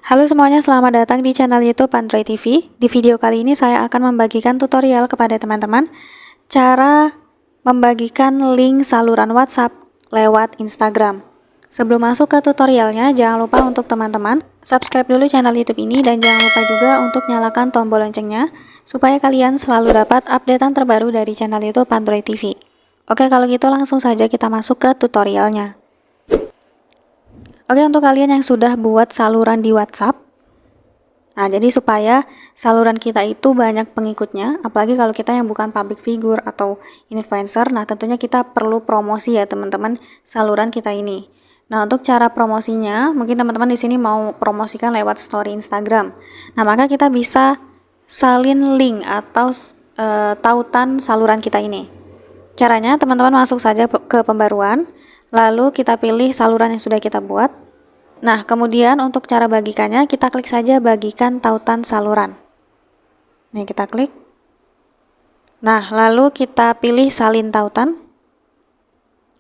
Halo semuanya, selamat datang di channel YouTube Android TV. Di video kali ini saya akan membagikan tutorial kepada teman-teman cara membagikan link saluran WhatsApp lewat Instagram. Sebelum masuk ke tutorialnya, jangan lupa untuk teman-teman subscribe dulu channel YouTube ini dan jangan lupa juga untuk nyalakan tombol loncengnya supaya kalian selalu dapat updatean terbaru dari channel YouTube Android TV. Oke, kalau gitu langsung saja kita masuk ke tutorialnya. Oke, untuk kalian yang sudah buat saluran di WhatsApp, nah jadi supaya saluran kita itu banyak pengikutnya, apalagi kalau kita yang bukan public figure atau influencer, nah tentunya kita perlu promosi ya teman-teman saluran kita ini. Nah, untuk cara promosinya, mungkin teman-teman di sini mau promosikan lewat story Instagram. Nah, maka kita bisa salin link atau tautan saluran kita ini. Caranya, teman-teman masuk saja ke pembaruan, lalu kita pilih saluran yang sudah kita buat. Nah, kemudian untuk cara bagikannya, kita klik saja bagikan tautan saluran. Nih, kita klik. Nah, lalu kita pilih salin tautan.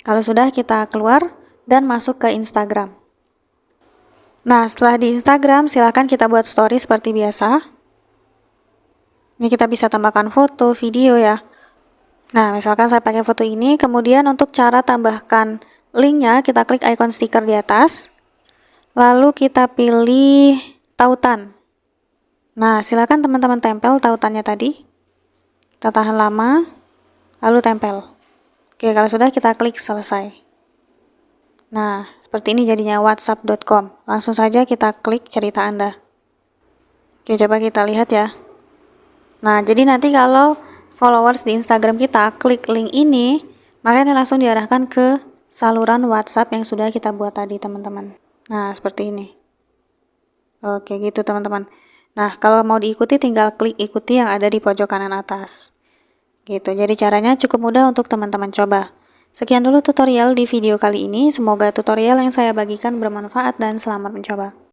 Kalau sudah, kita keluar dan masuk ke Instagram. Nah, setelah di Instagram, silahkan kita buat story seperti biasa. Ini kita bisa tambahkan foto, video ya. Nah, misalkan saya pakai foto ini, kemudian untuk cara tambahkan linknya, kita klik icon stiker di atas. Lalu kita pilih tautan. Nah, silakan teman-teman tempel tautannya tadi. Kita tahan lama, lalu tempel. Oke, kalau sudah kita klik selesai. Nah, seperti ini jadinya whatsapp.com. Langsung saja kita klik cerita Anda. Oke, coba kita lihat ya. Nah, jadi nanti kalau followers di Instagram kita klik link ini, maka ini langsung diarahkan ke saluran WhatsApp yang sudah kita buat tadi, teman-teman. Nah, seperti ini. Oke, gitu teman-teman. Nah, kalau mau diikuti tinggal klik ikuti yang ada di pojok kanan atas. Gitu, jadi caranya cukup mudah untuk teman-teman coba. Sekian dulu tutorial di video kali ini. Semoga tutorial yang saya bagikan bermanfaat dan selamat mencoba.